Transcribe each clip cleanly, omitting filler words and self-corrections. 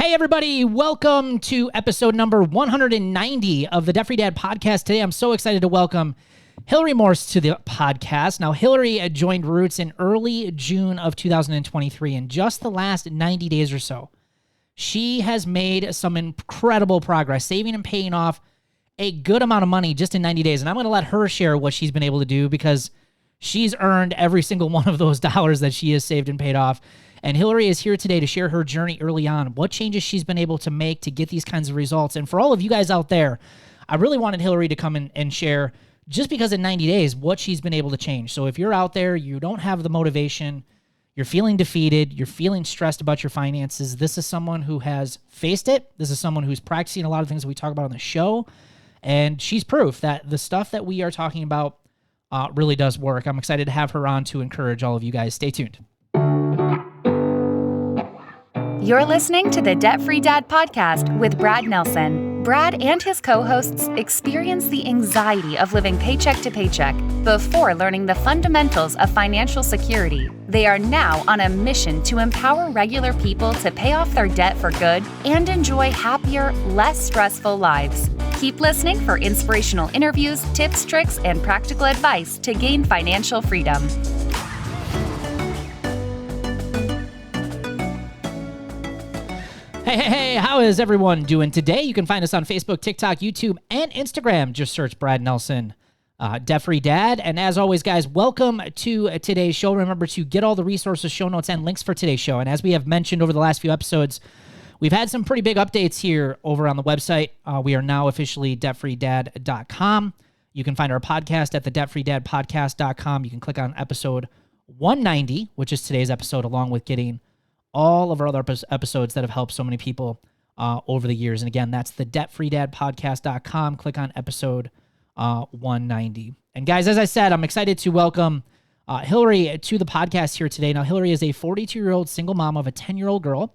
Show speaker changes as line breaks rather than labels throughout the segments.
Hey, everybody. Welcome to episode number 190 of the Debt Free Dad podcast. Today, I'm so excited to welcome Hilary Morse to the podcast. Now, Hilary joined Roots in early June of 2023. In just the last 90 days or so, she has made some incredible progress, saving and paying off a good amount of money just in 90 days. And I'm going to let her share what she's been able to do because she's earned every single one of those dollars that she has saved and paid off. And Hilary is here today to share her journey early on, what changes she's been able to make to get these kinds of results. And for all of you guys out there, I really wanted Hilary to come in and share, just because in 90 days, what she's been able to change. So if you're out there, you don't have the motivation, you're feeling defeated, you're feeling stressed about your finances, this is someone who has faced it. This is someone who's practicing a lot of things that we talk about on the show. And she's proof that the stuff that we are talking about really does work. I'm excited to have her on to encourage all of you guys. Stay tuned.
You're listening to the Debt Free Dad podcast with Brad Nelson. Brad and his co-hosts experience the anxiety of living paycheck to paycheck before learning the fundamentals of financial security. They are now on a mission to empower regular people to pay off their debt for good and enjoy happier, less stressful lives. Keep listening for inspirational interviews, tips, tricks, and practical advice to gain financial freedom.
Hey, how is everyone doing today? You can find us on Facebook, TikTok, YouTube, and Instagram. Just search Brad Nelson, Debt Free Dad. And as always, guys, welcome to today's show. Remember to get all the resources, show notes, and links for today's show. And as we have mentioned over the last few episodes, we've had some pretty big updates here over on the website. We are now officially debtfreedad.com. You can find our podcast at the debtfreedadpodcast.com. You can click on episode 190, which is today's episode, along with getting all of our other episodes that have helped so many people over the years. And again, that's the debtfreedadpodcast.com. Click on episode 190. And guys, as I said, I'm excited to welcome Hilary to the podcast here today. Now, Hilary is a 42-year-old single mom of a 10-year-old girl.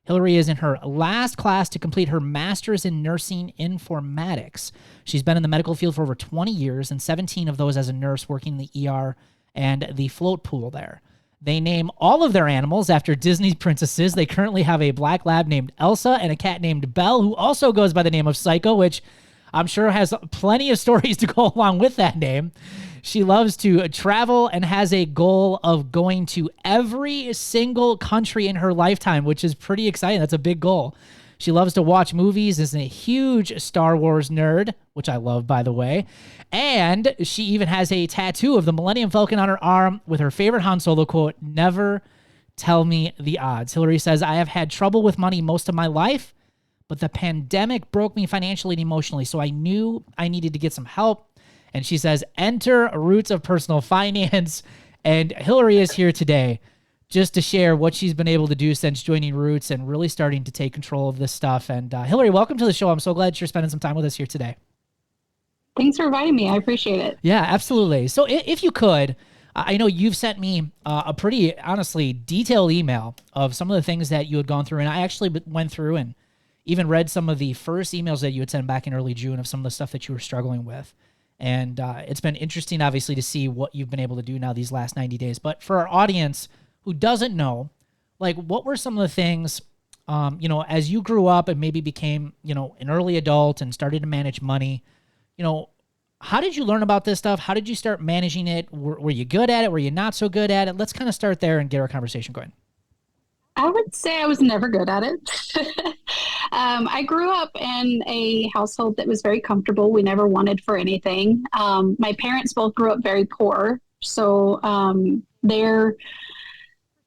Hilary is in her last class to complete her master's in nursing informatics. She's been in the medical field for over 20 years, and 17 of those as a nurse working in the ER and the float pool there. They name all of their animals after Disney princesses. They currently have a black lab named Elsa and a cat named Belle, who also goes by the name of Psycho, which I'm sure has plenty of stories to go along with that name. She loves to travel and has a goal of going to every single country in her lifetime, which is pretty exciting. That's a big goal. She loves to watch movies, is a huge Star Wars nerd, which I love, by the way. And she even has a tattoo of the Millennium Falcon on her arm with her favorite Han Solo quote, "Never tell me the odds." Hilary says, "I have had trouble with money most of my life, but the pandemic broke me financially and emotionally, so I knew I needed to get some help." And she says, enter Roots of Personal Finance. And Hilary is here today just to share what she's been able to do since joining Roots and really starting to take control of this stuff. And Hilary, welcome to the show. I'm so glad you're spending some time with us here today.
Thanks for inviting me. I appreciate it.
Yeah, absolutely. So if you could, I know you've sent me a pretty, honestly, detailed email of some of the things that you had gone through. And I actually went through and even read some of the first emails that you had sent back in early June of some of the stuff that you were struggling with. And it's been interesting, obviously, to see what you've been able to do now these last 90 days. But for our audience who doesn't know, like, what were some of the things, as you grew up and maybe became, an early adult and started to manage money, how did you learn about this stuff? How did you start managing it? Were you good at it? Were you not so good at it? Let's kind of start there and get our conversation going.
I would say I was never good at it. I grew up in a household that was very comfortable. We never wanted for anything. My parents both grew up very poor. So their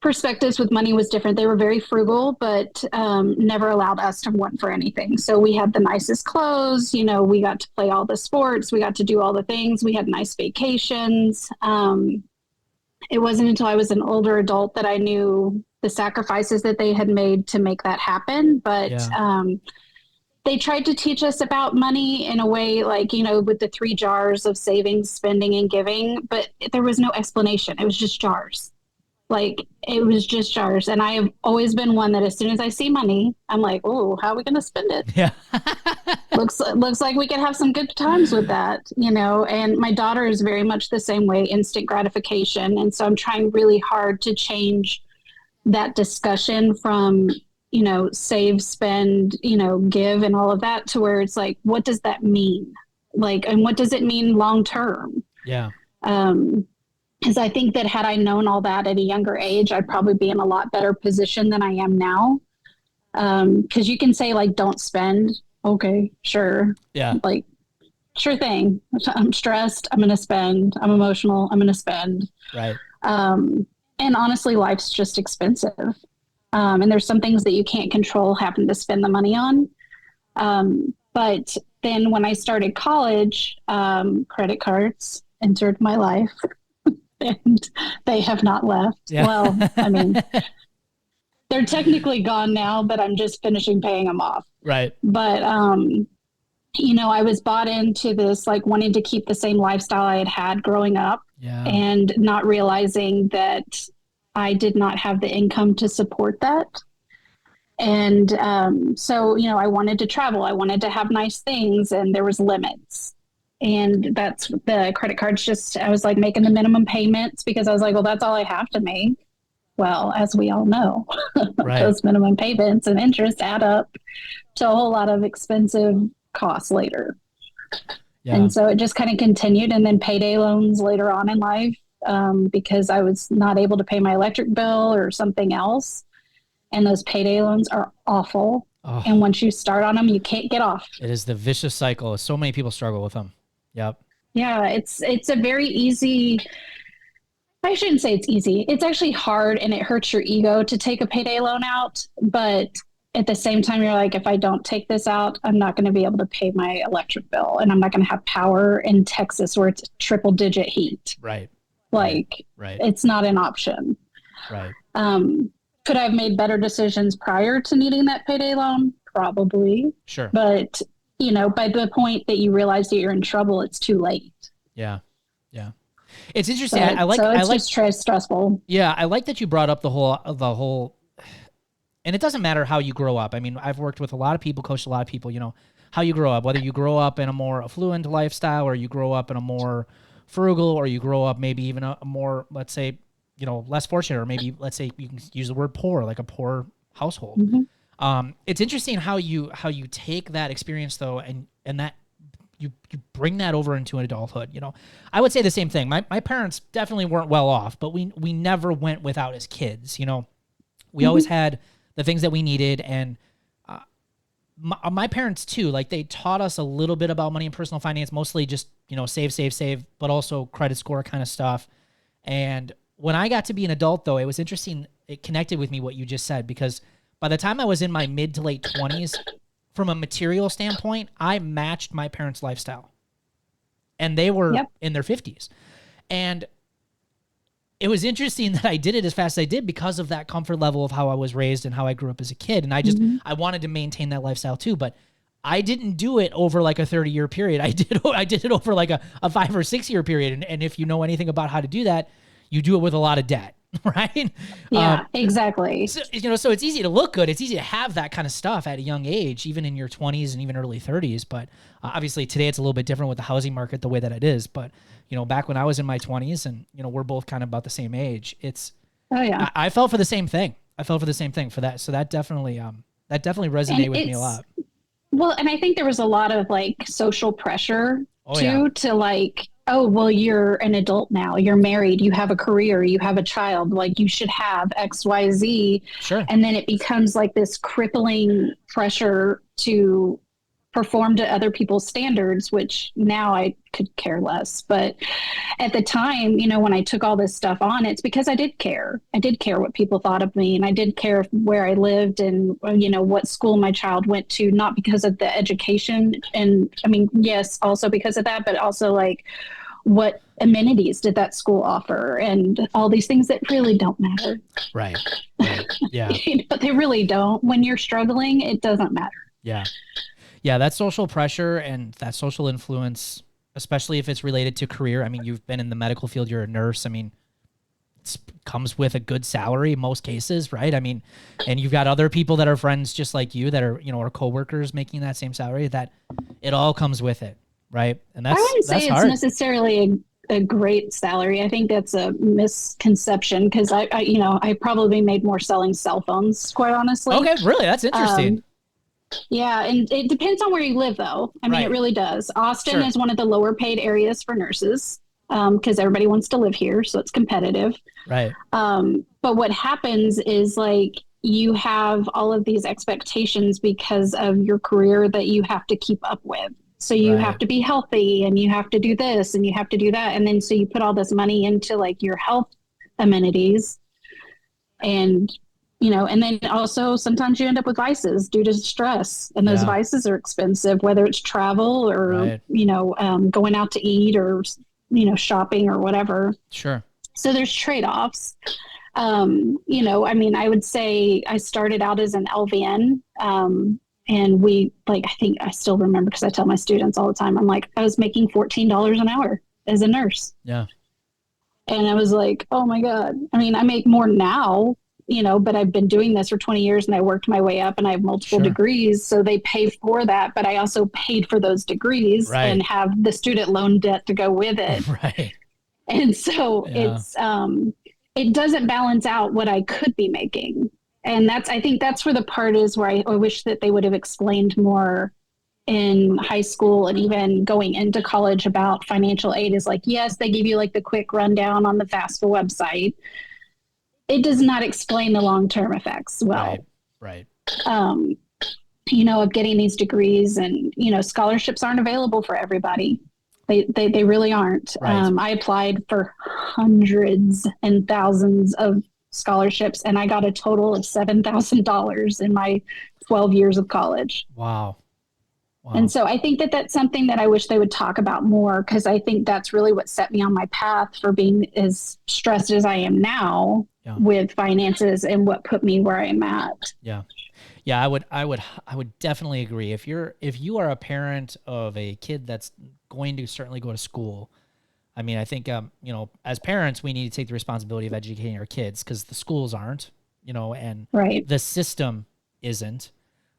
perspectives with money was different. They were very frugal, but never allowed us to want for anything. So we had the nicest clothes. We got to play all the sports. We got to do all the things. We had nice vacations. It wasn't until I was an older adult that I knew the sacrifices that they had made to make that happen. But they tried to teach us about money in a way like, with the 3 jars of savings, spending, and giving, but there was no explanation. It was just jars. It was just jars. And I have always been one that as soon as I see money, I'm like, oh, how are we going to spend it?
Yeah.
looks like we could have some good times with that, and my daughter is very much the same way, instant gratification. And so I'm trying really hard to change that discussion from save, spend, give and all of that, to where it's like, what does that mean? Like, and what does it mean long term?
Yeah.
Because I think that had I known all that at a younger age, I'd probably be in a lot better position than I am now. Because you can say, like, don't spend. Okay, sure.
Yeah.
Like, sure thing. I'm stressed. I'm going to spend. I'm emotional. I'm going to spend.
Right.
And honestly, life's just expensive. And there's some things that you can't control having to spend the money on. But then when I started college, credit cards entered my life and they have not left.
Yeah.
Well, I mean, they're technically gone now, but I'm just finishing paying them off.
Right.
But, I was bought into this, like, wanting to keep the same lifestyle I had growing up.
Yeah.
And not realizing that I did not have the income to support that. And so, I wanted to travel. I wanted to have nice things, and there was limits. And that's the credit cards. I was like making the minimum payments because I was like, well, that's all I have to make. Well, as we all know,
right.
Those minimum payments and interest add up to a whole lot of expensive costs later. Yeah. And so it just kind of continued, and then payday loans later on in life, because I was not able to pay my electric bill or something else. And those payday loans are awful. Oh. And once you start on them, you can't get off.
It is the vicious cycle. So many people struggle with them. Yep.
Yeah, it's a very easy. I shouldn't say it's easy. It's actually hard, and it hurts your ego to take a payday loan out. But at the same time, you're like, if I don't take this out, I'm not going to be able to pay my electric bill, and I'm not going to have power in Texas where it's triple digit heat.
Right.
Like, right. It's not an option.
Right.
Could I have made better decisions prior to needing that payday loan? Probably.
Sure.
But, by the point that you realize that you're in trouble, it's too late.
Yeah. Yeah. It's interesting.
But,
I like.
So it's
I like,
just stressful.
Yeah, I like that you brought up the whole. And it doesn't matter how you grow up. I mean, I've worked with a lot of people, coached a lot of people. How you grow up, whether you grow up in a more affluent lifestyle, or you grow up in a more frugal, or you grow up maybe even a more, let's say, less fortunate, or maybe, let's say, you can use the word poor, like a poor household. Mm-hmm. It's interesting how you take that experience though, and that you bring that over into adulthood. I would say the same thing. My parents definitely weren't well off, but we never went without as kids. We mm-hmm. always had the things that we needed, and my parents too. Like, they taught us a little bit about money and personal finance, mostly just save, but also credit score kind of stuff. And when I got to be an adult, though, it was interesting. It connected with me what you just said, because by the time I was in my mid to late 20s, from a material standpoint, I matched my parents' lifestyle, and they were in their 50s. And it was interesting that I did it as fast as I did because of that comfort level of how I was raised and how I grew up as a kid. And I wanted to maintain that lifestyle too, but I didn't do it over like a 30-year period. I did it over like a 5 or 6 year period. And if you know anything about how to do that, you do it with a lot of debt, right?
Yeah, exactly.
So it's easy to look good. It's easy to have that kind of stuff at a young age, even in your 20s and even early 30s. But obviously today it's a little bit different with the housing market, the way that it is. But, back when I was in my 20s, and, we're both kind of about the same age, I felt for the same thing. For that. So that definitely resonated with me a lot.
Well, and I think there was a lot of like social pressure to like, oh, well, you're an adult now, you're married, you have a career, you have a child, like you should have X, Y, Z.
Sure.
And then it becomes like this crippling pressure to perform to other people's standards, which now I could care less. But at the time, when I took all this stuff on, it's because I did care. I did care what people thought of me, and I did care where I lived and, what school my child went to, not because of the education. And I mean, yes, also because of that, but also like, what amenities did that school offer, and all these things that really don't matter.
Right. Yeah.
But they really don't. When you're struggling, it doesn't matter.
Yeah. Yeah, that social pressure and that social influence, especially if it's related to career. I mean, you've been in the medical field, you're a nurse. I mean, it comes with a good salary in most cases, right? I mean, and you've got other people that are friends just like you that are, are coworkers making that same salary, that it all comes with it, right? And that's,
I wouldn't say it's
hard.
necessarily a great salary. I think that's a misconception because I probably made more selling cell phones, quite honestly.
Okay, really? That's interesting.
Yeah, and it depends on where you live, though. I mean, it
Right.
really does. Austin
Sure.
is one of the lower paid areas for nurses because everybody wants to live here, so it's competitive.
Right.
But what happens is like you have all of these expectations because of your career that you have to keep up with. So you have
Right.
to be healthy and you have to do this and you have to do that. And then so you put all this money into like your health amenities and and then also sometimes you end up with vices due to stress, and those
Yeah.
vices are expensive, whether it's travel or
Right.
going out to eat or shopping or whatever.
Sure.
So there's trade-offs. I mean, I would say I started out as an LVN. And I think I still remember because I tell my students all the time, I'm like, I was making $14 an hour as a nurse.
Yeah.
And I was like, oh my God. I mean, I make more now, but I've been doing this for 20 years and I worked my way up and I have multiple
Sure.
degrees. So they pay for that, but I also paid for those degrees
Right.
and have the student loan debt to go with it.
Right.
And so
Yeah.
it doesn't balance out what I could be making. And I think that's where the part is where I wish that they would have explained more in high school and even going into college about financial aid. Is like, yes, they give you like the quick rundown on the FAFSA website. It does not explain the long-term effects well.
Right.
Um, of getting these degrees, and scholarships aren't available for everybody. They really aren't.
Right.
I applied for hundreds and thousands of scholarships, and I got a total of $7,000 in my 12 years of college.
Wow. Wow.
And so I think that that's something that I wish they would talk about more, because I think that's really what set me on my path for being as stressed as I am now with finances, and what put me where I am at.
Yeah. Yeah, I would definitely agree. If you are a parent of a kid that's going to certainly go to school, I mean, I think as parents, we need to take the responsibility of educating our kids, because the schools aren't, and
right.
the system isn't.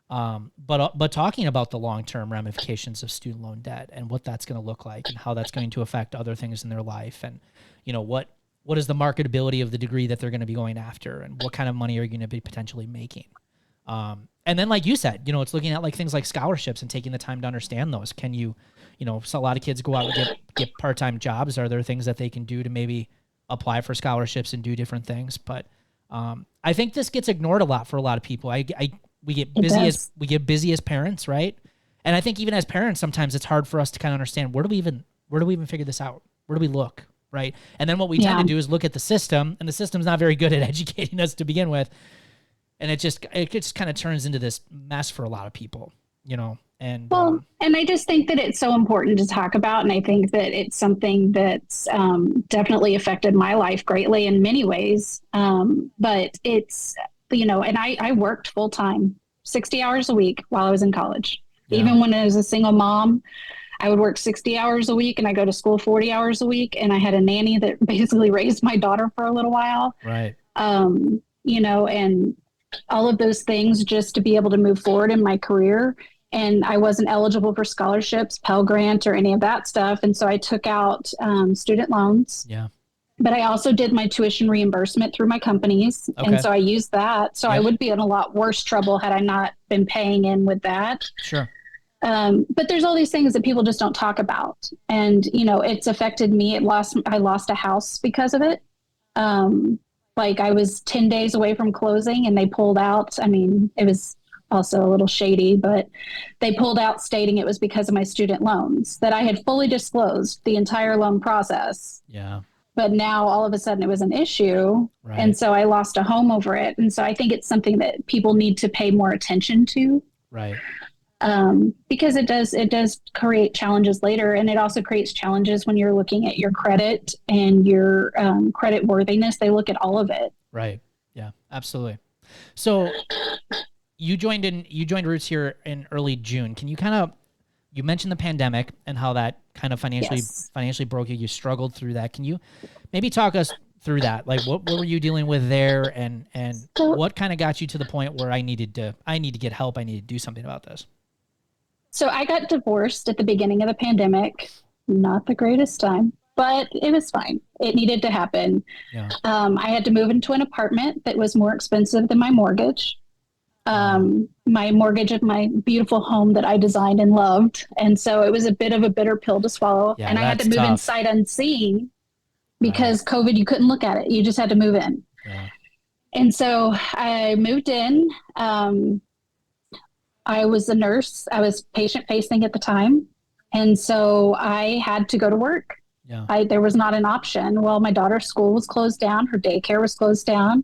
But talking about the long-term ramifications of student loan debt and what that's going to look like and how that's going to affect other things in their life, and what is the marketability of the degree that they're going to be going after, and what kind of money are you going to be potentially making. And then, like you said, it's looking at like things like scholarships and taking the time to understand those. Can you, so a lot of kids go out and get part-time jobs. Are there things that they can do to maybe apply for scholarships and do different things? But I think this gets ignored a lot for a lot of people. We get busy as parents, right? And I think even as parents, sometimes it's hard for us to kind of understand where do we even figure this out? Where do we look, right? And then what we tend to do is look at the system, and the system's not very good at educating us to begin with. And it just kind of turns into this mess for a lot of people, and
and I just think that it's so important to talk about. And I think that it's something that's definitely affected my life greatly in many ways. But it's, and I worked full time, 60 hours a week while I was in college. Yeah. Even when I was a single mom, I would work 60 hours a week, and I go to school 40 hours a week. And I had a nanny that basically raised my daughter for a little while.
Right.
And all of those things just to be able to move forward in my career. And I wasn't eligible for scholarships, Pell Grant, or any of that stuff. And so I took out student loans.
Yeah.
But I also did my tuition reimbursement through my companies. Okay. And so I used that. So I would be in a lot worse trouble had I not been paying in with that.
Sure.
But there's all these things that people just don't talk about. And, it's affected me. I lost a house because of it. Like I was 10 days away from closing, and they pulled out. I mean, it was also a little shady, but they pulled out stating it was because of my student loans that I had fully disclosed the entire loan process.
Yeah.
But now all of a sudden it was an issue. Right. And so I lost a home over it. And so I think it's something that people need to pay more attention to.
Right.
Because it does create challenges later. And it also creates challenges when you're looking at your credit and your credit worthiness. They look at all of it.
Right. Yeah, absolutely. So you joined Roots here in early June. Can you you mentioned the pandemic and how that kind of financially broke you. You struggled through that. Can you maybe talk us through that? Like what were you dealing with there, and what kind of got you to the point where I need to get help. I need to do something about this.
So I got divorced at the beginning of the pandemic. Not the greatest time. but it was fine. It needed to happen.
Yeah.
I had to move into an apartment that was more expensive than my mortgage. My mortgage of my beautiful home that I designed and loved. And so it was a bit of a bitter pill to swallow.
Yeah,
And I had to
that's
move
tough.
inside unseen because COVID, you couldn't look at it. You just had to move in.
Yeah.
And so I moved in. I was a nurse. I was patient facing at the time. And so I had to go to work.
Yeah.
There was not an option. Well, my daughter's school was closed down. Her daycare was closed down,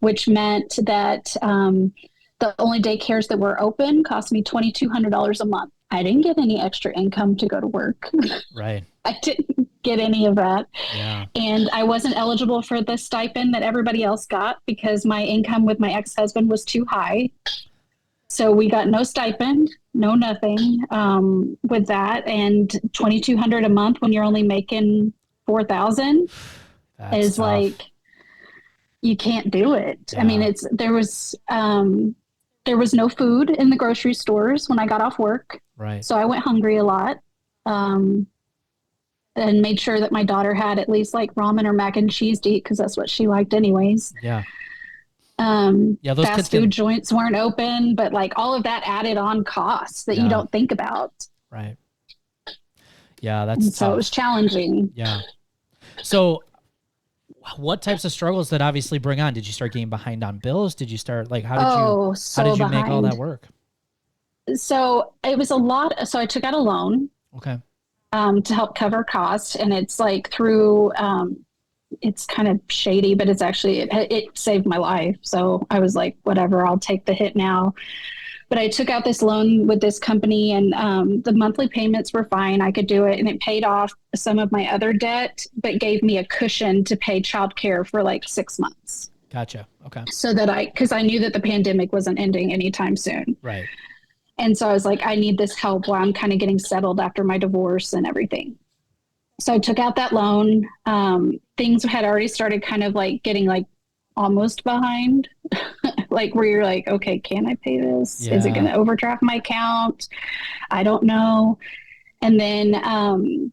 which meant that the only daycares that were open cost me $2,200 a month. I didn't get any extra income to go to work.
Right.
I didn't get any of that.
Yeah.
And I wasn't eligible for the stipend that everybody else got because my income with my ex-husband was too high. So we got no stipend, no nothing with that. And $2,200 a month when you're only making $4,000 is
tough.
like, you can't do it.
Yeah.
I mean, there was no food in the grocery stores when I got off work.
Right.
So I went hungry a lot. And made sure that my daughter had at least like ramen or mac and cheese to eat because that's what she liked anyways.
Yeah.
Yeah, those fast food joints weren't open, but like all of that added on costs that you don't think about.
Right. Yeah, that's tough.
So it was challenging.
Yeah. So what types of struggles did obviously bring on? Did you start getting behind on bills? Did you start like how did you make all that work?
So it was a lot. So I took out a loan.
Okay.
To help cover costs, and it's like through it's kind of shady, but it's actually it saved my life. So I was like, whatever, I'll take the hit now. But I took out this loan with this company, and the monthly payments were fine. I could do it, and it paid off some of my other debt, but gave me a cushion to pay childcare for like 6 months.
Gotcha. Okay.
So that because I knew that the pandemic wasn't ending anytime soon.
Right.
And so I was like, I need this help while I'm kind of getting settled after my divorce and everything. So I took out that loan. Things had already started kind of like getting like almost behind, like where you're like, okay, can I pay this?
Yeah.
Is it going to overdraft my account? I don't know. And then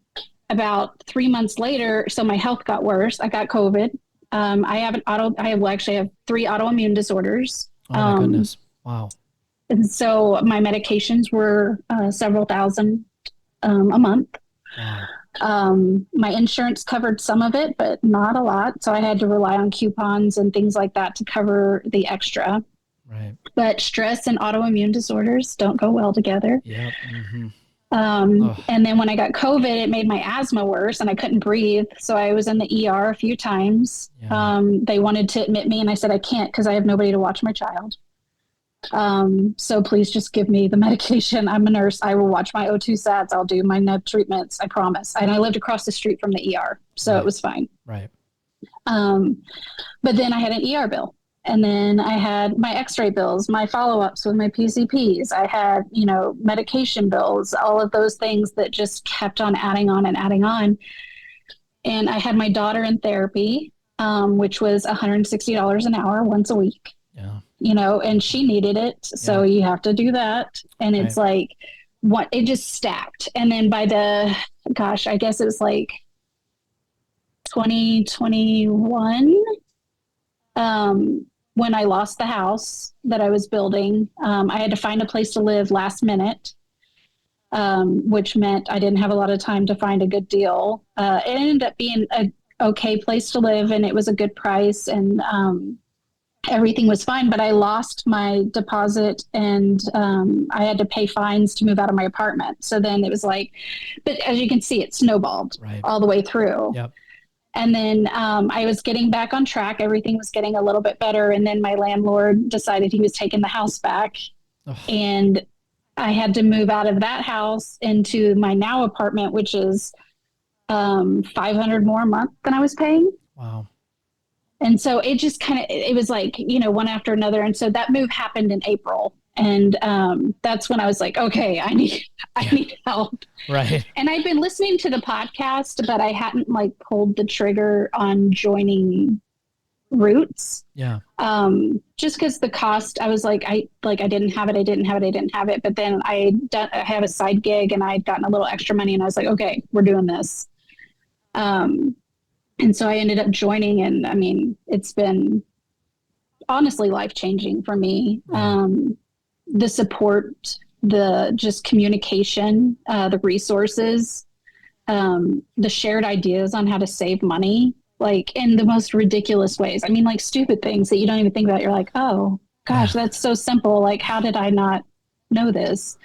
about 3 months later, so my health got worse. I got COVID. I have 3 autoimmune disorders.
Oh my goodness. Wow.
And so my medications were several thousand a month.
Wow.
My insurance covered some of it, but not a lot. So I had to rely on coupons and things like that to cover the extra.
Right.
But stress and autoimmune disorders don't go well together.
Yep. Mm-hmm.
And then when I got COVID, it made my asthma worse and I couldn't breathe. So I was in the ER a few times.
Yeah.
They wanted to admit me and I said, I can't because I have nobody to watch my child. So please just give me the medication. I'm a nurse. I will watch my O2 sats. I'll do my neb treatments. I promise. And I lived across the street from the ER. So It was fine.
Right.
But then I had an ER bill, and then I had my x-ray bills, my follow-ups with my PCPs. I had, medication bills, all of those things that just kept on adding on and adding on. And I had my daughter in therapy, which was $160 an hour once a week.
Yeah.
And she needed it. So you have to do that. And it's like, it just stacked. And then by I guess it was like 2021, when I lost the house that I was building, I had to find a place to live last minute, which meant I didn't have a lot of time to find a good deal. It ended up being a okay place to live, and it was a good price, and everything was fine, but I lost my deposit, and I had to pay fines to move out of my apartment. So then it was like, but as you can see, it snowballed all the way through.
Yep.
And then I was getting back on track. Everything was getting a little bit better. And then my landlord decided he was taking the house back. Ugh. And I had to move out of that house into my now apartment, which is $500 more a month than I was paying.
Wow.
And so it just it was like, one after another. And so that move happened in April. And that's when I was like, okay, I need help.
Right.
And I'd been listening to the podcast, but I hadn't pulled the trigger on joining Roots.
Yeah.
Just because the cost, I was like, I didn't have it. But then I have a side gig and I'd gotten a little extra money and I was like, okay, we're doing this. And so I ended up joining, and I mean, it's been honestly life-changing for me.
Yeah.
The support, the just communication, the resources, the shared ideas on how to save money, like in the most ridiculous ways. I mean, like stupid things that you don't even think about. You're like, oh gosh, that's so simple. Like, how did I not know this?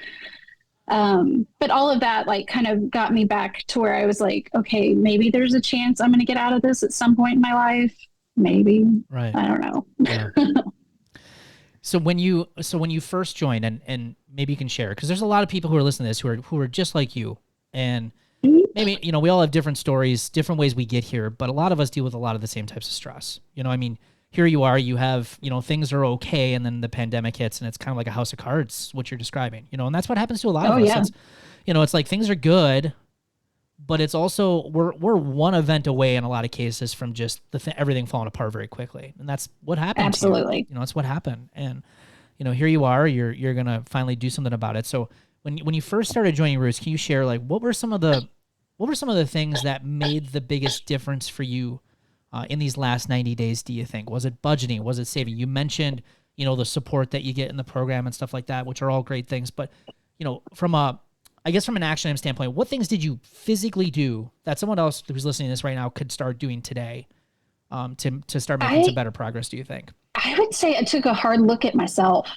But all of that like kind of got me back to where I was like, okay, maybe there's a chance I'm going to get out of this at some point in my life. Maybe.
Right.
I don't know.
Yeah. So when you first joined, and maybe you can share, because there's a lot of people who are listening to this who are just like you, and maybe, we all have different stories, different ways we get here, but a lot of us deal with a lot of the same types of stress. I mean, here you are, you have, things are okay, and then the pandemic hits, and it's kind of like a house of cards, what you're describing, and that's what happens to a lot of us.
Yeah.
It's, it's like things are good, but it's also, we're one event away in a lot of cases from just everything falling apart very quickly. And that's what happened.
Absolutely.
To you. It's what happened. And, here you are, you're going to finally do something about it. So when you first started joining Roots, can you share, like, what were some of the things that made the biggest difference for you in these last 90 days, do you think? Was it budgeting? Was it saving? You mentioned, the support that you get in the program and stuff like that, which are all great things. But, from an action item standpoint, what things did you physically do that someone else who's listening to this right now could start doing today to start making some better progress, do you think?
I would say I took a hard look at myself.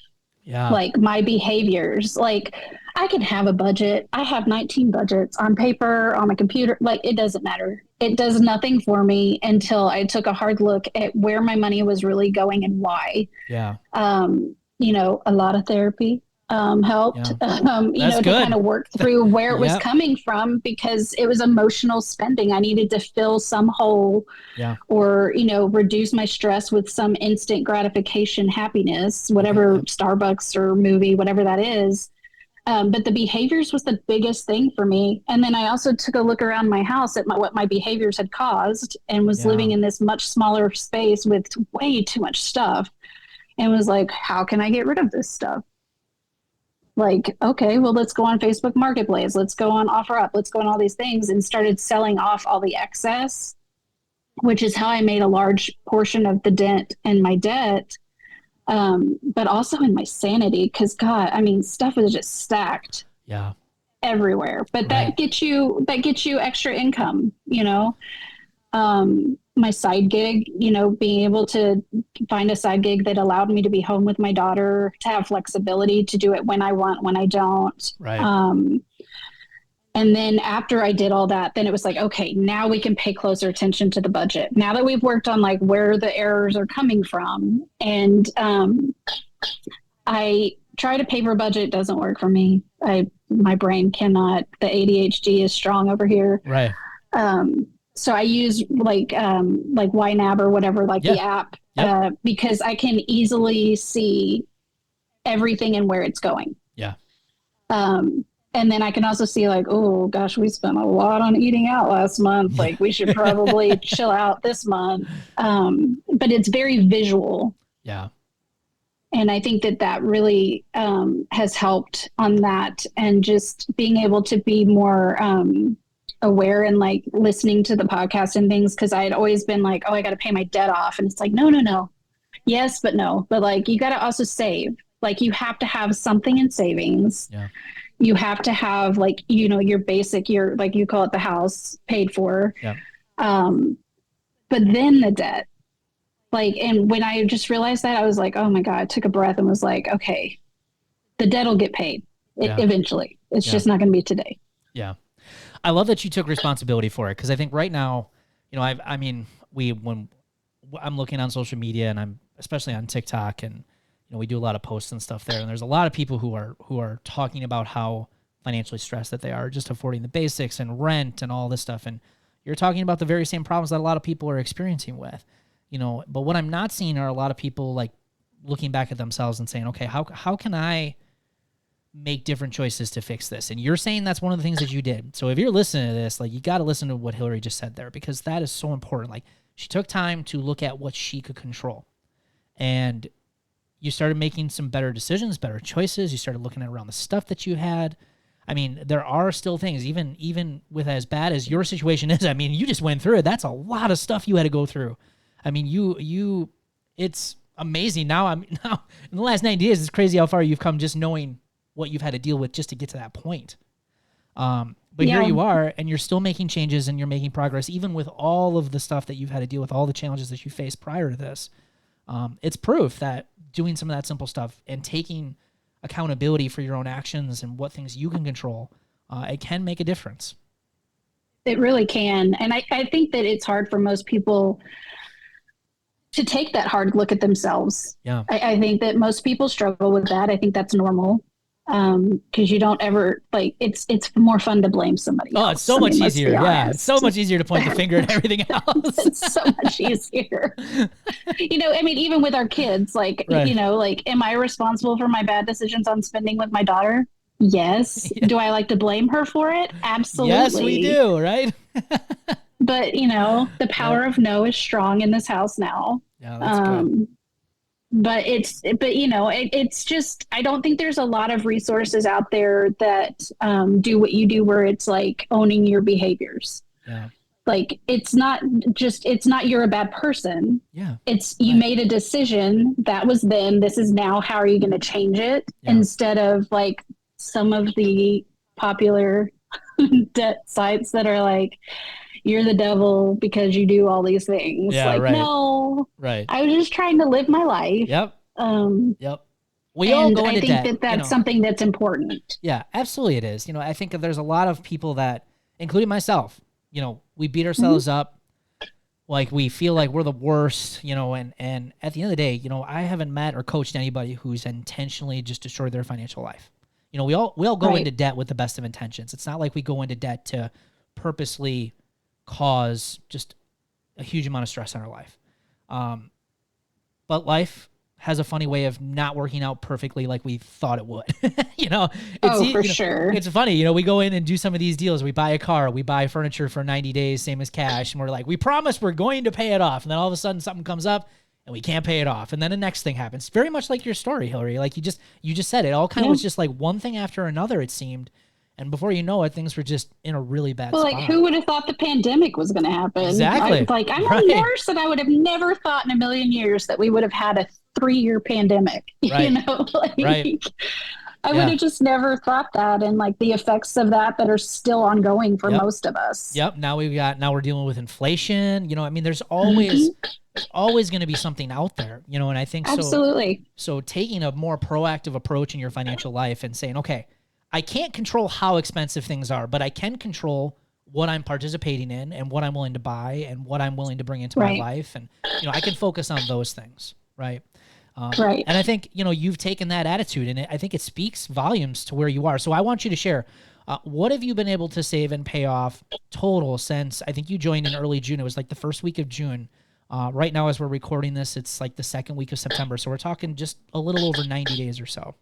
Yeah.
Like my behaviors. Like I can have a budget. I have 19 budgets on paper, on my computer. Like it doesn't matter. It does nothing for me until I took a hard look at where my money was really going and why.
Yeah.
A lot of therapy helped,
Yeah.
to kind of work through where it was
Yep.
coming from, because it was emotional spending. I needed to fill some hole,
Yeah.
or, reduce my stress with some instant gratification happiness, whatever, Starbucks or movie, whatever that is. But the behaviors was the biggest thing for me. And then I also took a look around my house at what my behaviors had caused, and was living in this much smaller space with way too much stuff, and was like, how can I get rid of this stuff? Like, okay, well, let's go on Facebook Marketplace. Let's go on OfferUp. Let's go on all these things, and started selling off all the excess, which is how I made a large portion of the dent in my debt, but also in my sanity. Because God, I mean, stuff was just stacked everywhere. But that gets you extra income, my side gig, being able to find a side gig that allowed me to be home with my daughter, to have flexibility to do it when I want, when I don't.
Right.
And then after I did all that, then it was like, okay, now we can pay closer attention to the budget. Now that we've worked on like where the errors are coming from. And I try to paper budget. It doesn't work for me. My brain cannot. The ADHD is strong over here.
Right.
So I use like YNAB or whatever, the app, because I can easily see everything and where it's going.
Yeah.
And then I can also see like, oh gosh, we spent a lot on eating out last month. Like we should probably chill out this month. But it's very visual.
Yeah.
And I think that really has helped on that, and just being able to be more aware and like listening to the podcast and things. Cause I had always been like, oh, I got to pay my debt off. And it's like, no. Yes, but no. But like, you got to also save. Like you have to have something in savings.
Yeah.
You have to have like, your basic, your, like you call it, the house paid for.
Yeah.
But then the debt, like, and when I just realized that, I was like, oh my God, I took a breath and was like, okay, the debt will get paid eventually. It's just not going to be today.
Yeah. I love that you took responsibility for it. Cause I think right now, when I'm looking on social media, and I'm especially on TikTok, and, we do a lot of posts and stuff there. And there's a lot of people who are talking about how financially stressed that they are, just affording the basics and rent and all this stuff. And you're talking about the very same problems that a lot of people are experiencing with, but what I'm not seeing are a lot of people like looking back at themselves and saying, okay, how can I make different choices to fix this? And you're saying that's one of the things that you did. So if you're listening to this, like, you got to listen to what Hilary just said there, because that is so important. Like, she took time to look at what she could control, and you started making some better decisions, better choices. You started looking at around the stuff that you had. I mean, there are still things, even with as bad as your situation is. I mean, you just went through it. That's a lot of stuff you had to go through. I mean, it's amazing. Now in the last 90 days, it's crazy how far you've come just knowing what you've had to deal with just to get to that point. But here you are, and you're still making changes and you're making progress, even with all of the stuff that you've had to deal with, all the challenges that you faced prior to this. It's proof that doing some of that simple stuff and taking accountability for your own actions and what things you can control, it can make a difference.
It really can. And I think that it's hard for most people to take that hard look at themselves.
Yeah.
I think that most people struggle with that. I think that's normal. Because you don't ever it's more fun to blame somebody else.
Oh, it's so much easier. Yeah. It's so much easier to point the finger at everything else.
It's so much easier. I mean, even with our kids, right. Am I responsible for my bad decisions on spending with my daughter? Yes. Yeah. Do I like to blame her for it? Absolutely.
Yes, we do. Right.
But the power of no is strong in this house now.
Yeah, that's good.
But it's just, I don't think there's a lot of resources out there that do what you do, where it's like owning your behaviors.
Yeah.
Like, it's not you're a bad person.
Yeah.
It's you made a decision. That was then. This is now. How are you going to change it? Yeah. Instead of like some of the popular debt sites that are like, you're the devil because you do all these things.
Yeah,
no,
right.
I was just trying to live my life.
Yep. Yep. We all go into debt.
I think that's something that's important.
Yeah, absolutely it is. I think that there's a lot of people that, including myself, we beat ourselves up. Like, we feel like we're the worst, and at the end of the day, I haven't met or coached anybody who's intentionally just destroyed their financial life. We all go into debt with the best of intentions. It's not like we go into debt to purposely cause just a huge amount of stress in our life. But life has a funny way of not working out perfectly like we thought it would.
Sure.
It's funny, we go in and do some of these deals. We buy a car, we buy furniture for 90 days, same as cash. And we're like, we promise we're going to pay it off. And then all of a sudden something comes up and we can't pay it off. And then the next thing happens. Very much like your story, Hilary. Like you just said, it all kind of was just like one thing after another, it seemed. And before you know it, things were just in a really bad spot.
Like, who would have thought the pandemic was going to happen?
Exactly.
I'm a nurse, and I would have never thought in a million years that we would have had a 3-year pandemic.
Right.
I would have just never thought that, and like the effects of that are still ongoing for most of us.
Yep. Now we're dealing with inflation. I mean, there's always going to be something out there. And I think
absolutely.
So taking a more proactive approach in your financial life and saying, okay, I can't control how expensive things are, but I can control what I'm participating in and what I'm willing to buy and what I'm willing to bring into my life. And, I can focus on those things. Right.
Right.
And I think, you've taken that attitude, and I think it speaks volumes to where you are. So I want you to share, what have you been able to save and pay off total since I think you joined in early June? It was like the first week of June. Right now, as we're recording this, it's like the second week of September. So we're talking just a little over 90 days or so.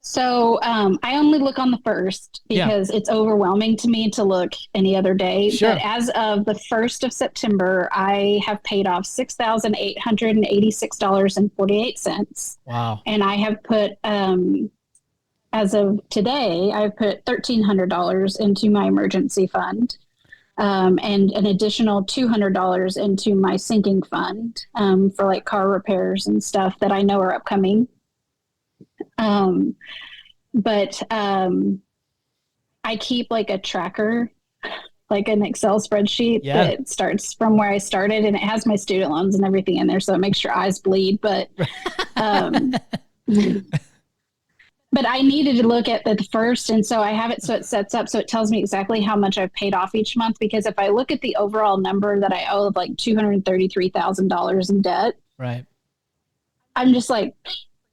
So I only look on the first because it's overwhelming to me to look any other day.
Sure.
But as of the 1st of September, I have paid off $6,886.48.
Wow.
And I have put, as of today, I've put $1,300 into my emergency fund. And an additional $200 into my sinking fund for like car repairs and stuff that I know are upcoming. But I keep like a tracker, like an Excel spreadsheet that starts from where I started, and it has my student loans and everything in there. So it makes your eyes bleed. But, but I needed to look at the first. And so I have it. So it sets up, so it tells me exactly how much I've paid off each month, because if I look at the overall number that I owe of like $233,000 in debt,
right,
I'm just like,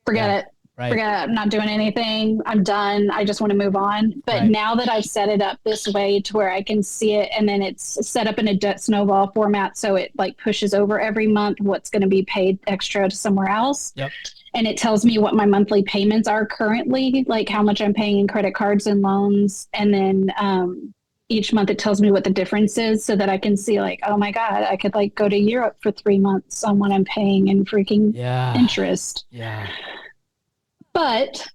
forget it.
Right.
Forget it. I'm not doing anything. I'm done. I just want to move on. But now that I've set it up this way to where I can see it, and then it's set up in a debt snowball format, so it like pushes over every month what's going to be paid extra to somewhere else.
Yep.
And it tells me what my monthly payments are currently, like how much I'm paying in credit cards and loans. And then each month it tells me what the difference is, so that I can see like, oh my God, I could like go to Europe for 3 months on what I'm paying in freaking interest.
Yeah.
But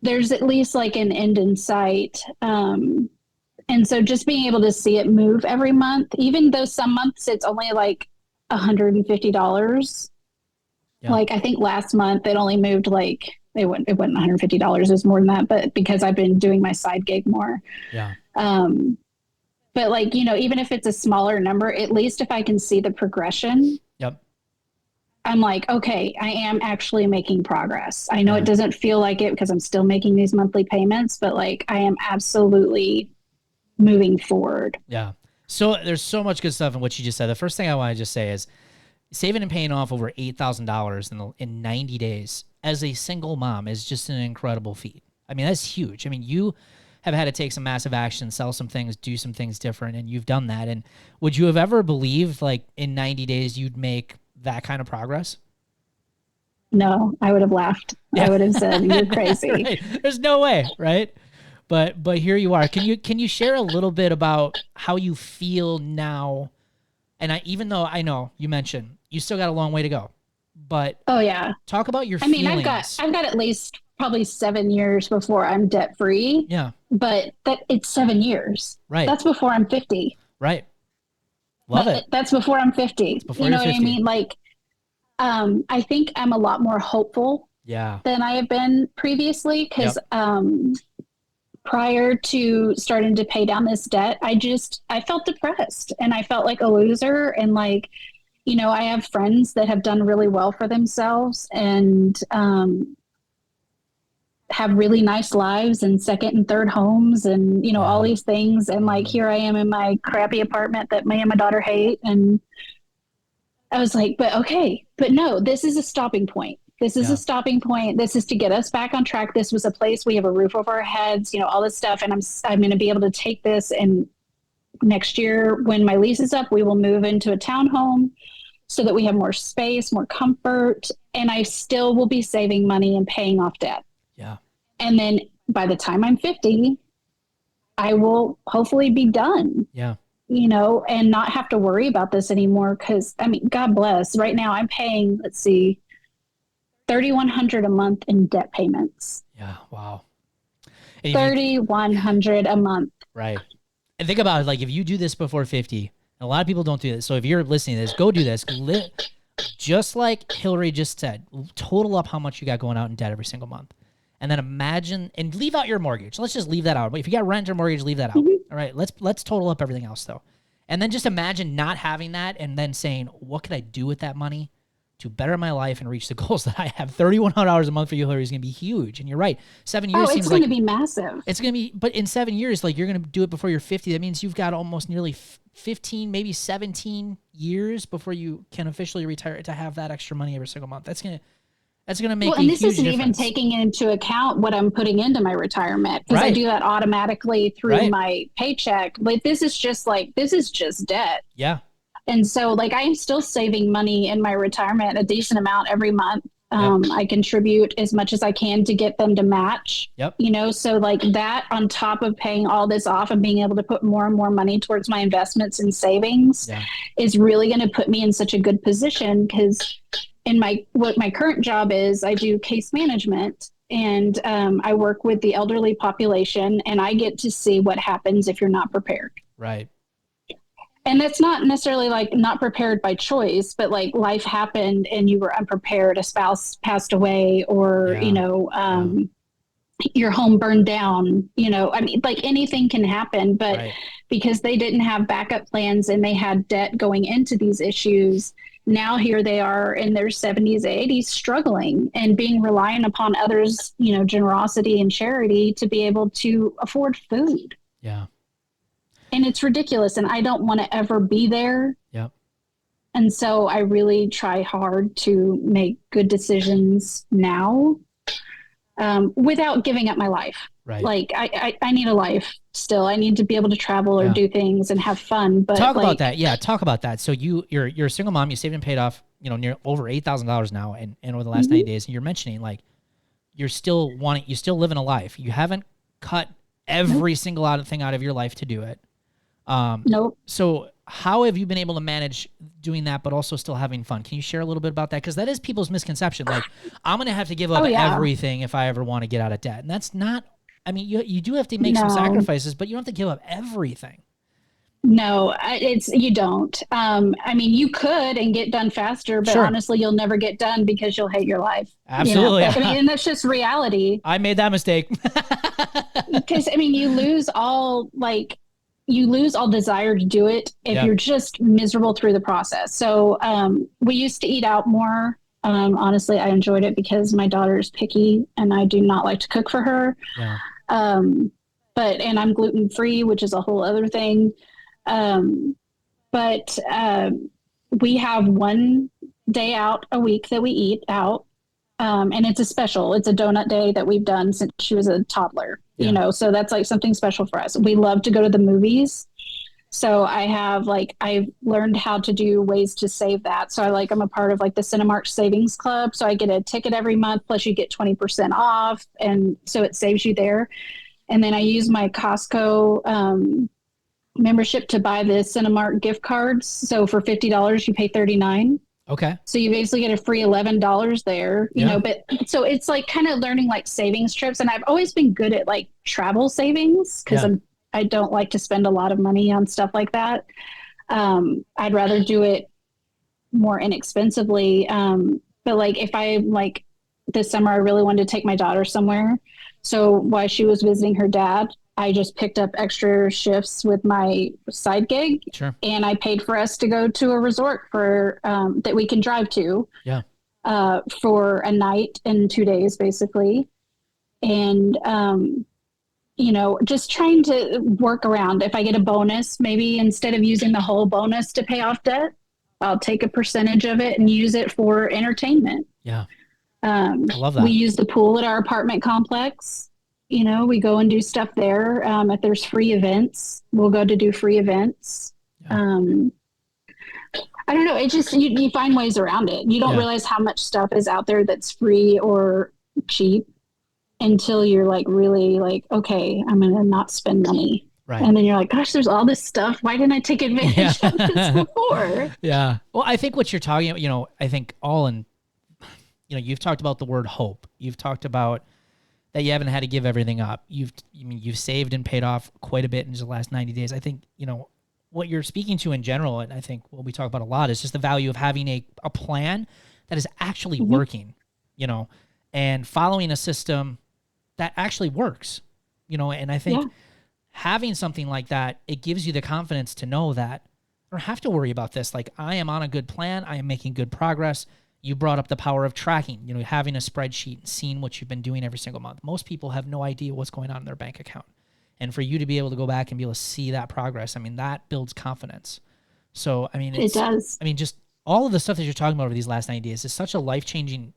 there's at least like an end in sight. And so just being able to see it move every month, even though some months it's only like $150.
Yeah.
Like I think last month it only moved like it wasn't $150, it was more than that, but because I've been doing my side gig more.
Yeah.
But like, even if it's a smaller number, at least if I can see the progression,
Yep.
I'm like, okay, I am actually making progress. I know
Yeah.
it doesn't feel like it because I'm still making these monthly payments, but like I am absolutely moving forward.
Yeah. So there's so much good stuff in what you just said. The first thing I want to just say is saving and paying off over $8,000 in 90 days as a single mom is just an incredible feat. I mean, that's huge. I mean, you have had to take some massive action, sell some things, do some things different, and you've done that. And would you have ever believed like in 90 days you'd make that kind of progress?
No, I would have laughed.
Yeah.
I would have said, you're crazy.
Right. There's no way, right? But here you are. Can you share a little bit about how you feel now? And even though I know you mentioned you still got a long way to go, but
Oh yeah.
talk about your
I mean,
feelings.
I've got at least probably 7 years before I'm debt free.
Yeah.
But it's 7 years.
Right.
That's before I'm 50.
Right. Love it.
That's before I'm 50.
Before
You know
you're
what
50.
I mean? Like, I think I'm a lot more hopeful
Yeah.
than I have been previously because prior to starting to pay down this debt, I felt depressed and I felt like a loser. And like, I have friends that have done really well for themselves and have really nice lives and second and third homes and, all these things. And like, here I am in my crappy apartment that me and my daughter hate. And I was like, but no, this is a stopping point. This is a stopping point. This is to get us back on track. This was a place we have a roof over our heads, all this stuff. And I'm going to be able to take this. And next year, when my lease is up, we will move into a townhome so that we have more space, more comfort. And I still will be saving money and paying off debt.
Yeah.
And then by the time I'm 50, I will hopefully be done.
Yeah.
And not have to worry about this anymore. Cause I mean, God bless. Right now I'm paying, let's see, $3,100 a month in debt payments.
Yeah. Wow.
$3,100 a month.
Right. And think about it. Like if you do this before 50, a lot of people don't do this. So if you're listening to this, go do this. Just like Hilary just said, total up how much you got going out in debt every single month. And then imagine and leave out your mortgage. Let's just leave that out. But if you got rent or mortgage, leave that out.
Mm-hmm.
All right. Let's total up everything else though. And then just imagine not having that and then saying, what could I do with that money to better my life and reach the goals that I have? $3,100 a month for you, Hilary, is going to be huge. And you're right. 7 years seems like
it's going to be massive.
It's going to be, but in 7 years, like you're going to do it before you're 50. That means you've got almost nearly 15, maybe 17 years before you can officially retire to have that extra money every single month. That's going to make a huge difference.
And this isn't even taking into account what I'm putting into my retirement because I do that automatically through my paycheck. Like this is just debt.
Yeah.
And so like I am still saving money in my retirement, a decent amount every month. I contribute as much as I can to get them to match.
Yep.
So like that on top of paying all this off and being able to put more and more money towards my investments and savings is really going to put me in such a good position because what my current job is, I do case management and I work with the elderly population and I get to see what happens if you're not prepared.
Right.
And that's not necessarily like not prepared by choice, but like life happened and you were unprepared. A spouse passed away or, your home burned down, I mean, like anything can happen, but because they didn't have backup plans and they had debt going into these issues, now here they are in their 70s, 80s struggling and being reliant upon others, generosity and charity to be able to afford food.
Yeah.
And it's ridiculous. And I don't want to ever be there.
Yep.
And so I really try hard to make good decisions now without giving up my life.
Right.
Like I need a life still. I need to be able to travel or do things and have fun. But
talk about that. Yeah. Talk about that. So you're a single mom, you saved and paid off, near over $8,000 now. And over the last 90 days, and you're mentioning like, you're still living a life. You haven't cut every single thing out of your life to do it.
Nope.
So how have you been able to manage doing that, but also still having fun? Can you share a little bit about that? Because that is people's misconception. Like, I'm going to have to give up everything if I ever want to get out of debt. And that's not, I mean, you do have to make some sacrifices, but you don't have to give up everything.
No, you don't. I mean, you could and get done faster, but honestly, you'll never get done because you'll hate your life.
Absolutely.
I mean, and that's just reality.
I made that mistake.
Because, I mean, you lose all desire to do it if you're just miserable through the process. So we used to eat out more. Honestly, I enjoyed it because my daughter is picky and I do not like to cook for her.
Yeah.
And I'm gluten free, which is a whole other thing. But we have one day out a week that we eat out. And it's it's a donut day that we've done since she was a toddler, so that's like something special for us. We love to go to the movies. So I've learned how to do ways to save that. So I'm a part of the Cinemark Savings Club. So I get a ticket every month, plus you get 20% off. And so it saves you there. And then I use my Costco, membership to buy the Cinemark gift cards. So for $50, you pay $39.
Okay.
So you basically get a free $11 there, but so it's kind of learning savings trips. And I've always been good at travel savings because I don't like to spend a lot of money on stuff like that. I'd rather do it more inexpensively. But if I this summer, I really wanted to take my daughter somewhere. So while she was visiting her dad, I just picked up extra shifts with my side gig.
Sure.
And I paid for us to go to a resort for that we can drive to for a night and 2 days, basically. And, just trying to work around. If I get a bonus, maybe instead of using the whole bonus to pay off debt, I'll take a percentage of it and use it for entertainment.
Yeah. I love that.
We use the pool at our apartment complex. We go and do stuff there. If there's free events, we'll go to do free events. Yeah. I don't know. It just, you find ways around it. You don't realize how much stuff is out there that's free or cheap until you're really okay, I'm going to not spend money.
Right.
And then you're like, gosh, there's all this stuff. Why didn't I take advantage of this before?
Yeah. Well, I think what you're talking about, I think you've talked about the word hope. You've talked about that you haven't had to give everything up. You've saved and paid off quite a bit in the last 90 days. I think, what you're speaking to in general, and I think what we talk about a lot is just the value of having a plan that is actually working, and following a system that actually works, and I think having something like that, it gives you the confidence to know that I don't have to worry about this. I am on a good plan. I am making good progress. You brought up the power of tracking, having a spreadsheet and seeing what you've been doing every single month. Most people have no idea what's going on in their bank account. And for you to be able to go back and be able to see that progress, that builds confidence. So, it
does.
Just all of the stuff that you're talking about over these last 90 days is such a life-changing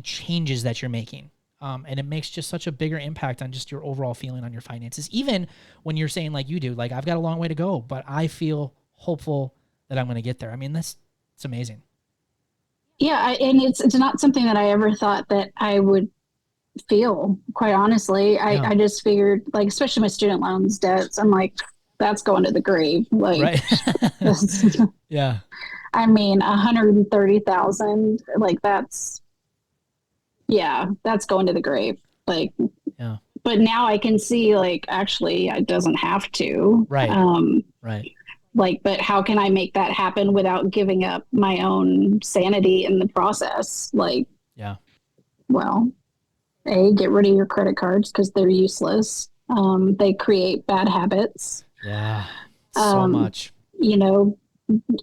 changes that you're making. And it makes just such a bigger impact on just your overall feeling on your finances. Even when you're saying like you do, I've got a long way to go, but I feel hopeful that I'm going to get there. It's amazing.
Yeah. And it's not something that I ever thought that I would feel, quite honestly. I just figured, especially my student loans debts, I'm like, that's going to the grave.
Right. Yeah.
130,000, that's going to the grave.
Yeah.
But now I can see, actually, it doesn't have to.
Right. Right.
But how can I make that happen without giving up my own sanity in the process?
Yeah.
Well, get rid of your credit cards because they're useless. They create bad habits.
Yeah. So much.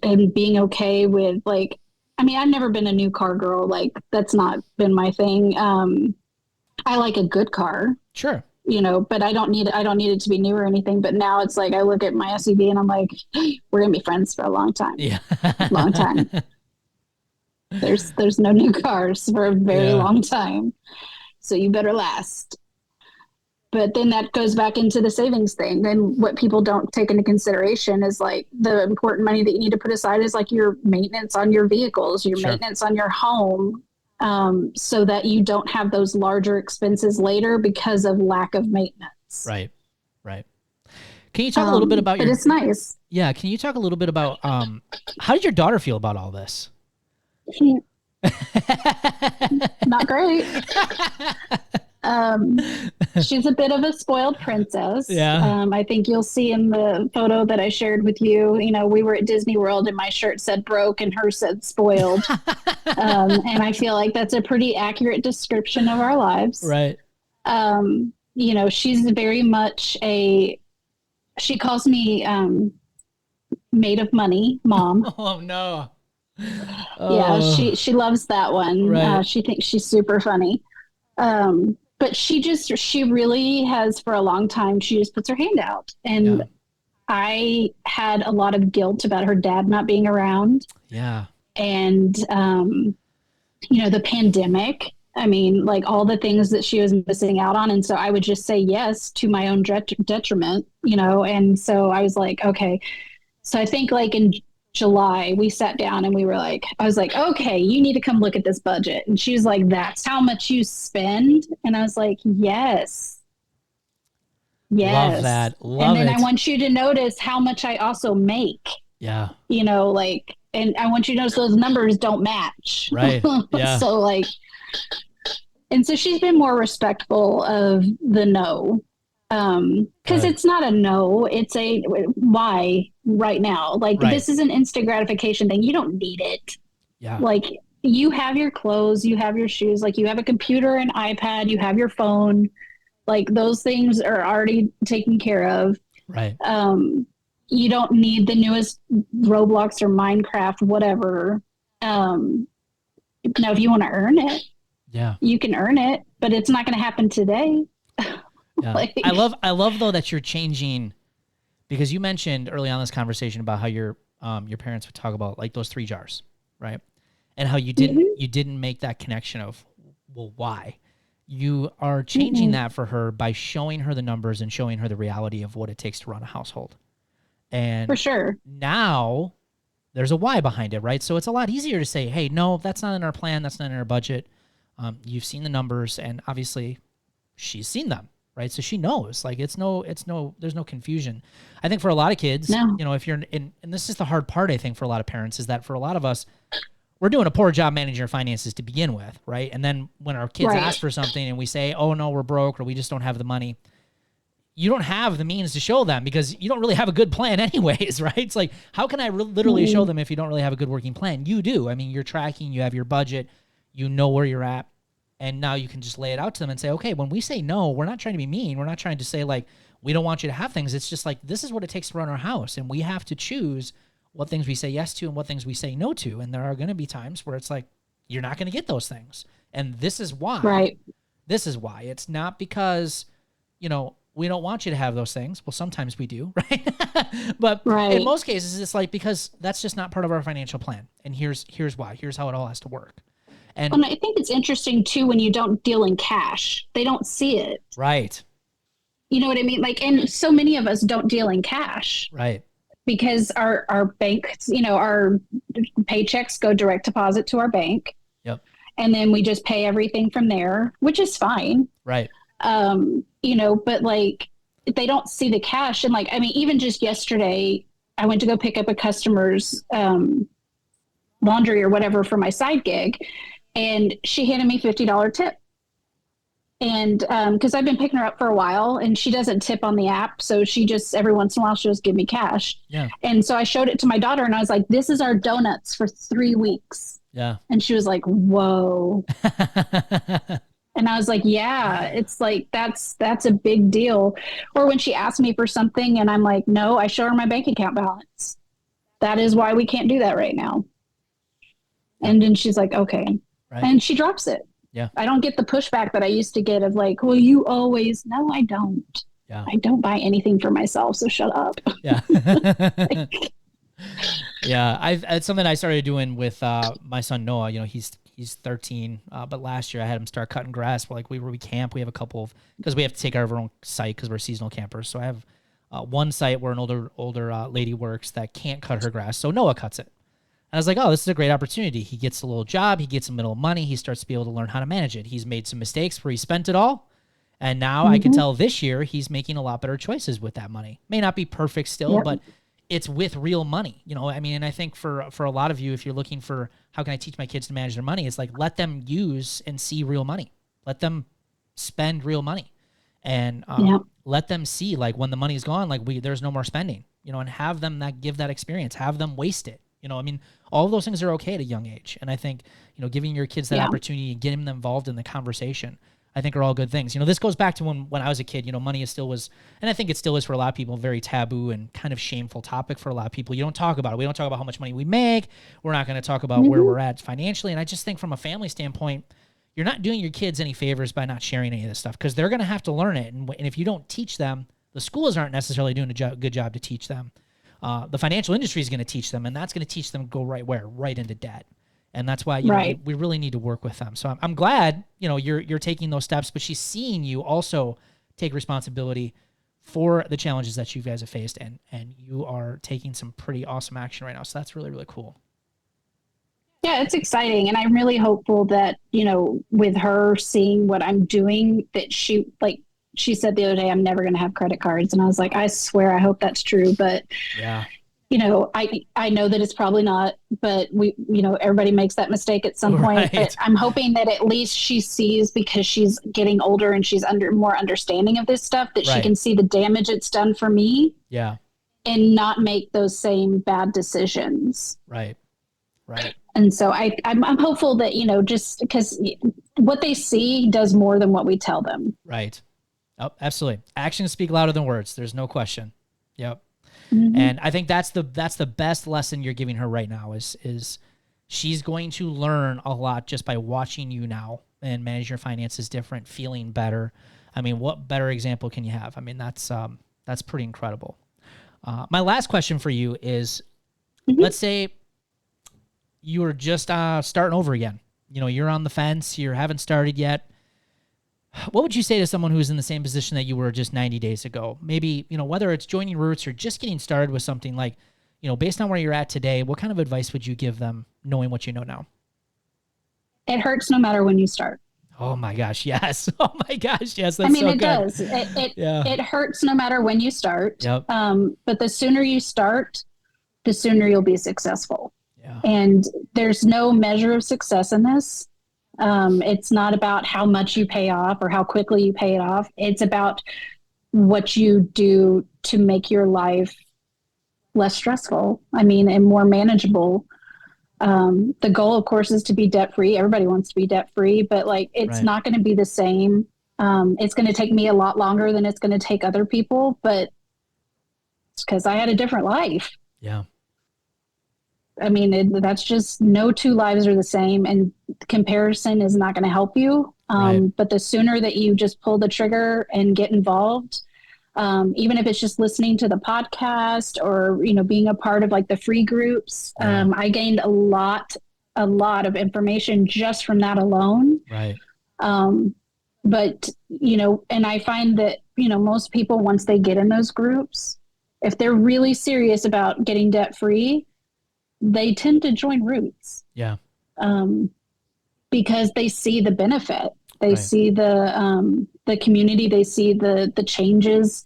And being okay with I've never been a new car girl. That's not been my thing. I like a good car.
Sure.
But I don't need it to be new or anything. But now it's I look at my SUV and I'm like, we're gonna be friends for a long time.
Yeah.
Long time. There's no new cars for a very long time. So you better last. But then that goes back into the savings thing. And what people don't take into consideration is the important money that you need to put aside is your maintenance on your vehicles, your maintenance on your home, so that you don't have those larger expenses later because of lack of maintenance.
Right. Right. Can you talk a little bit about
but it's nice.
Yeah, can you talk a little bit about how did your daughter feel about all this?
Not great. She's a bit of a spoiled princess.
Yeah.
I think you'll see in the photo that I shared with you, we were at Disney World and my shirt said broke and hers said spoiled. And I feel like that's a pretty accurate description of our lives.
Right.
She's very much she calls me made of money mom.
Oh no.
Yeah, she loves that one.
Right.
She thinks she's super funny. But she really has for a long time, she just puts her hand out. And
Yeah.
I had a lot of guilt about her dad not being around.
Yeah.
And, the pandemic, I mean, like all the things that she was missing out on. And so I would just say yes to my own detriment, and so I was like, okay. So I think like in July, we sat down and I was like, okay, you need to come look at this budget. And she was like, that's how much you spend? And I was like, yes. Yes.
Love that.
And then I want you to notice how much I also make.
Yeah.
And I want you to notice those numbers don't match.
Right. Yeah.
So she's been more respectful of the no. Because it's not a no, it's a why right now. Like This is an instant gratification thing. You don't need it.
Yeah.
Like you have your clothes, you have your shoes, like you have a computer and iPad, you have your phone. Like those things are already taken care of.
Right.
You don't need the newest Roblox or Minecraft, whatever. Now, if you want to earn it,
yeah,
you can earn it, but it's not going to happen today.
Yeah. I love though that you're changing, because you mentioned early on in this conversation about how your parents would talk about like those 3 jars, right? And how you didn't make that connection of, well, why? You are changing that for her by showing her the numbers and showing her the reality of what it takes to run a household. And
for sure,
now there's a why behind it, right? So it's a lot easier to say, hey, no, that's not in our plan. That's not in our budget. You've seen the numbers, and obviously she's seen them, right? So she knows, like, there's no confusion. I think for a lot of kids, if you're in, and this is the hard part, I think, for a lot of parents, is that for a lot of us, we're doing a poor job managing our finances to begin with, right? And then when our kids ask for something and we say, oh no, we're broke, or we just don't have the money, you don't have the means to show them because you don't really have a good plan anyways, right? It's like, how can I literally show them if you don't really have a good working plan? You do. I mean, you're tracking, you have your budget, you know where you're at. And now you can just lay it out to them and say, okay, when we say no, we're not trying to be mean. We're not trying to say like, we don't want you to have things. It's just like, this is what it takes to run our house. And we have to choose what things we say yes to and what things we say no to. And there are going to be times where it's like, you're not going to get those things. And this is why.
Right.
This is why. It's not because, we don't want you to have those things. Well, sometimes we do, right? But in most cases, it's like, because that's just not part of our financial plan. And here's why. Here's how it all has to work. And
I think it's interesting too when you don't deal in cash. They don't see it.
Right.
You know what I mean? Like, and so many of us don't deal in cash.
Right.
Because our bank, our paychecks go direct deposit to our bank.
Yep.
And then we just pay everything from there, which is fine.
Right.
But like they don't see the cash. And like, I mean, even just yesterday, I went to go pick up a customer's laundry or whatever for my side gig. And she handed me $50 tip. And because I've been picking her up for a while and she doesn't tip on the app. So she just, every once in a while, she'll just give me cash.
Yeah.
And so I showed it to my daughter and I was like, this is our donuts for 3 weeks.
Yeah.
And she was like, whoa. And I was like, yeah, it's like, that's a big deal. Or when she asked me for something and I'm like, no, I show her my bank account balance. That is why we can't do that right now. And then she's like, okay. Right. And she drops it.
Yeah.
I don't get the pushback that I used to get of like, well, you always, no, I don't.
Yeah.
I don't buy anything for myself. So shut up.
Yeah. Yeah. It's something I started doing with my son, Noah. He's 13. But last year I had him start cutting grass. We camp. We have a couple of, because we have to take care of our own site because we're seasonal campers. So I have one site where an older lady works that can't cut her grass. So Noah cuts it. And I was like, oh, this is a great opportunity. He gets a little job. He gets a little money. He starts to be able to learn how to manage it. He's made some mistakes where he spent it all. And now I can tell this year he's making a lot better choices with that money. May not be perfect still, but it's with real money. You know, I mean, and I think for a lot of you, if you're looking for how can I teach my kids to manage their money, it's like let them use and see real money. Let them spend real money, and let them see like when the money is gone, like there's no more spending. You know, and have them give that experience, have them waste it. You know, I mean, all of those things are okay at a young age, and I think giving your kids that opportunity and getting them involved in the conversation, I think are all good things. This goes back to when I was a kid, money still was, and I think it still is for a lot of people, very taboo and kind of shameful topic for a lot of people. You don't talk about it. We don't talk about how much money we make. We're not going to talk about where we're at financially. And I just think from a family standpoint, you're not doing your kids any favors by not sharing any of this stuff, because they're going to have to learn it. And if you don't teach them, the schools aren't necessarily doing a good job to teach them. The financial industry is going to teach them, and that's going to teach them to go right into debt. And that's why we really need to work with them. So I'm glad you're taking those steps, but she's seeing you also take responsibility for the challenges that you guys have faced, and you are taking some pretty awesome action right now. So that's really, really cool.
Yeah, it's exciting, and I'm really hopeful that with her seeing what I'm doing, that she said the other day, I'm never going to have credit cards, and I was like, I swear, I hope that's true, but
yeah.
I know that it's probably not, but everybody makes that mistake at some point. But I'm hoping that at least she sees, because she's getting older and she's more understanding of this stuff, that she can see the damage it's done for me.
Yeah.
And not make those same bad decisions.
Right.
And so I'm hopeful that, just because what they see does more than what we tell them.
Right. Oh, absolutely. Actions speak louder than words. There's no question. Yep. And I think that's the best lesson you're giving her right now is she's going to learn a lot just by watching you now and manage your finances different, feeling better. I mean, what better example can you have? I mean, that's pretty incredible. My last question for you is, let's say you were just starting over again. You're on the fence, you haven't started yet. What would you say to someone who's in the same position that you were just 90 days ago? Maybe, whether it's joining Roots or just getting started with something, like, based on where you're at today, what kind of advice would you give them knowing what you know now?
It hurts no matter when you start.
Oh my gosh, yes. Oh my gosh, yes. That's
it does. It hurts no matter when you start.
Yep.
But the sooner you start, the sooner you'll be successful.
Yeah.
And there's no measure of success in this. It's not about how much you pay off or how quickly you pay it off. It's about what you do to make your life less stressful. And more manageable. The goal, of course, is to be debt free. Everybody wants to be debt free, but it's not going to be the same. It's going to take me a lot longer than it's going to take other people, but it's because I had a different life.
Yeah.
That's just, no two lives are the same, and comparison is not going to help you. But the sooner that you just pull the trigger and get involved, even if it's just listening to the podcast or, being a part of the free groups, I gained a lot of information just from that alone.
Right.
But, and I find that, most people, once they get in those groups, if they're really serious about getting debt free, they tend to join Roots.
Yeah.
Because they see the benefit. They see the community. They see the changes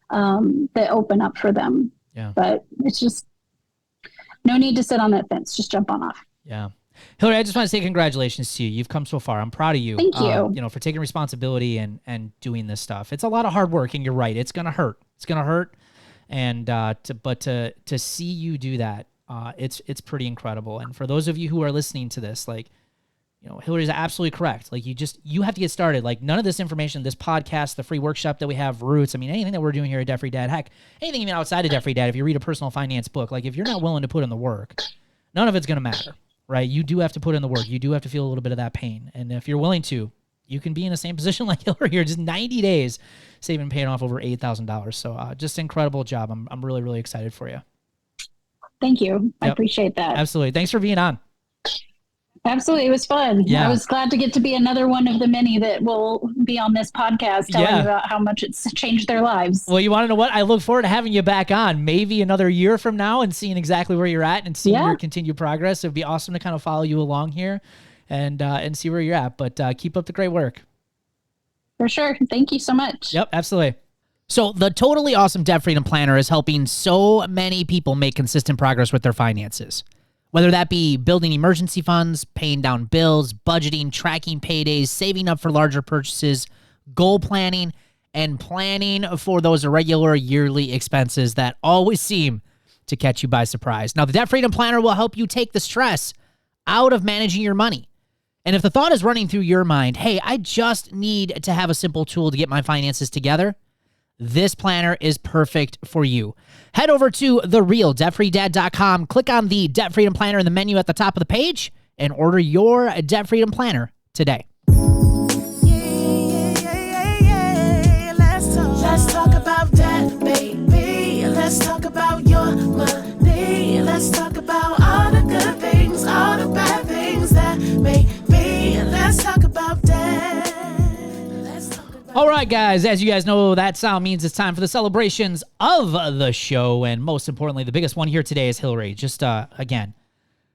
that open up for them.
Yeah.
But it's just no need to sit on that fence. Just jump on off.
Yeah. Hilary, I just want to say congratulations to you. You've come so far. I'm proud of you.
Thank you.
For taking responsibility and doing this stuff. It's a lot of hard work, and you're right. It's going to hurt. It's going to hurt. And to see you do that, it's pretty incredible. And for those of you who are listening to this, Hilary's absolutely correct. You have to get started. None of this information, this podcast, the free workshop that we have, Roots, anything that we're doing here at Debt Free Dad, heck, anything even outside of Debt Free Dad, if you read a personal finance book, if you're not willing to put in the work, none of it's going to matter, right? You do have to put in the work. You do have to feel a little bit of that pain. And if you're willing to, you can be in the same position like Hilary here, just 90 days, saving and paying off over $8,000. So just incredible job. I'm really, really excited for you.
Thank you. I appreciate that.
Absolutely. Thanks for being on.
Absolutely. It was fun.
Yeah.
I was glad to get to be another one of the many that will be on this podcast telling about how much it's changed their lives.
Well, you want to know what? I look forward to having you back on maybe another year from now and seeing exactly where you're at and seeing your continued progress. It would be awesome to kind of follow you along here and see where you're at. But keep up the great work.
For sure. Thank you so much.
Yep, absolutely. So the Totally Awesome Debt Freedom Planner is helping so many people make consistent progress with their finances. Whether that be building emergency funds, paying down bills, budgeting, tracking paydays, saving up for larger purchases, goal planning, and planning for those irregular yearly expenses that always seem to catch you by surprise. Now, the Debt Freedom Planner will help you take the stress out of managing your money. And if the thought is running through your mind, hey, I just need to have a simple tool to get my finances together, this planner is perfect for you. Head over to therealdebtfreedad.com, click on the Debt Freedom Planner in the menu at the top of the page, and order your Debt Freedom Planner today.
Let's talk about debt, baby. Let's talk about your money. Let's talk about all the good things, all the bad things that may be. Let's talk about debt.
All right, guys, as you guys know, that sound means it's time for the celebrations of the show. And most importantly, the biggest one here today is Hilary. Just, again,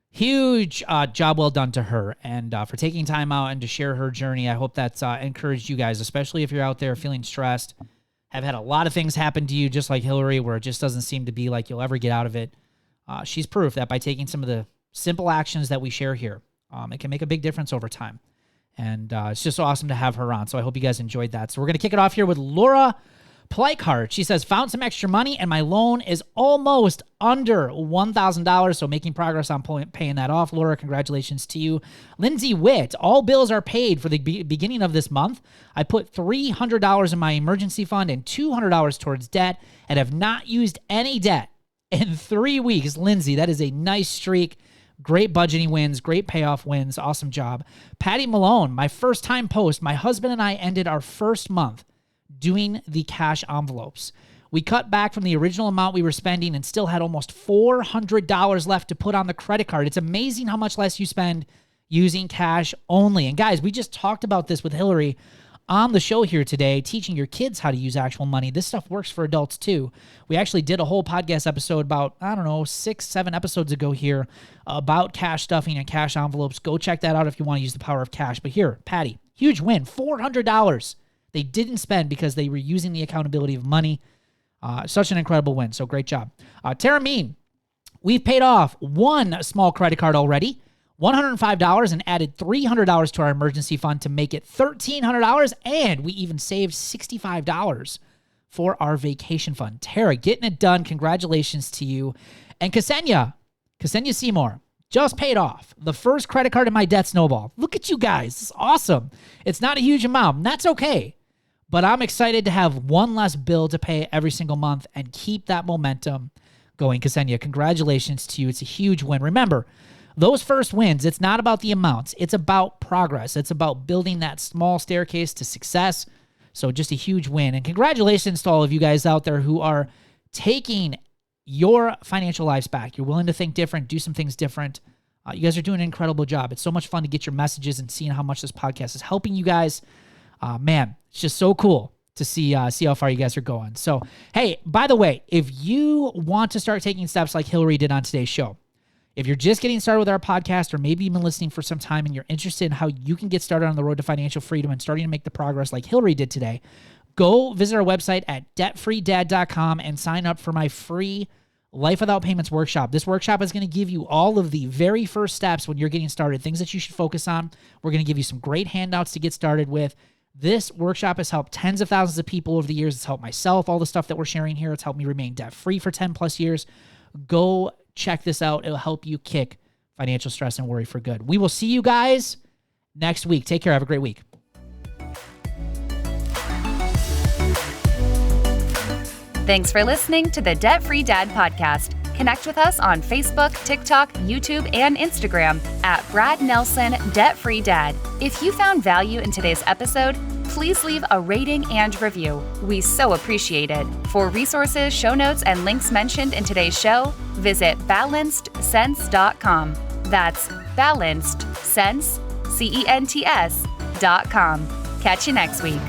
huge job well done to her and for taking time out and to share her journey. I hope that's encouraged you guys, especially if you're out there feeling stressed, have had a lot of things happen to you, just like Hilary, where it just doesn't seem to be like you'll ever get out of it. She's proof that by taking some of the simple actions that we share here, it can make a big difference over time. And it's just awesome to have her on. So I hope you guys enjoyed that. So we're going to kick it off here with Laura Plikehart. She says, found some extra money and my loan is almost under $1,000. So making progress on paying that off. Laura, congratulations to you. Lindsay Witt, all bills are paid for the beginning of this month. I put $300 in my emergency fund and $200 towards debt and have not used any debt in 3 weeks. Lindsay, that is a nice streak. Great budgeting wins, great payoff wins. Awesome job. Patty Malone, my first time post. My husband and I ended our first month doing the cash envelopes. We cut back from the original amount we were spending and still had almost $400 left to put on the credit card. It's amazing how much less you spend using cash only. And guys, we just talked about this with Hilary on the show here today, teaching your kids how to use actual money. This stuff works for adults too. We actually did a whole podcast episode about, 6-7 episodes ago here about cash stuffing and cash envelopes. Go check that out if you want to use the power of cash. But here, Patty, huge win, $400 they didn't spend because they were using the accountability of money. Such an incredible win. So great job. Tara Mean, we've paid off one small credit card already, $105, and added $300 to our emergency fund to make it $1,300. And we even saved $65 for our vacation fund. Tara, getting it done. Congratulations to you. And Ksenia Seymour, just paid off the first credit card in my debt snowball. Look at you guys. This is awesome. It's not a huge amount, and that's okay. But I'm excited to have one less bill to pay every single month and keep that momentum going. Ksenia, congratulations to you. It's a huge win. Remember, those first wins, it's not about the amounts. It's about progress. It's about building that small staircase to success. So just a huge win. And congratulations to all of you guys out there who are taking your financial lives back. You're willing to think different, do some things different. You guys are doing an incredible job. It's so much fun to get your messages and seeing how much this podcast is helping you guys. Man, it's just so cool to see how far you guys are going. So, hey, by the way, if you want to start taking steps like Hilary did on today's show, if you're just getting started with our podcast, or maybe you've been listening for some time and you're interested in how you can get started on the road to financial freedom and starting to make the progress like Hilary did today, go visit our website at debtfreedad.com and sign up for my free Life Without Payments workshop. This workshop is going to give you all of the very first steps when you're getting started, things that you should focus on. We're going to give you some great handouts to get started with. This workshop has helped tens of thousands of people over the years. It's helped myself, all the stuff that we're sharing here. It's helped me remain debt-free for 10 plus years. Go check this out. It'll help you kick financial stress and worry for good. We will see you guys next week. Take care. Have a great week.
Thanks for listening to the Debt Free Dad podcast. Connect with us on Facebook, TikTok, YouTube, and Instagram at Brad Nelson Debt Free Dad. If you found value in today's episode, please leave a rating and review. We so appreciate it. For resources, show notes, and links mentioned in today's show, visit balancedsense.com. That's balancedsense.com. Catch you next week.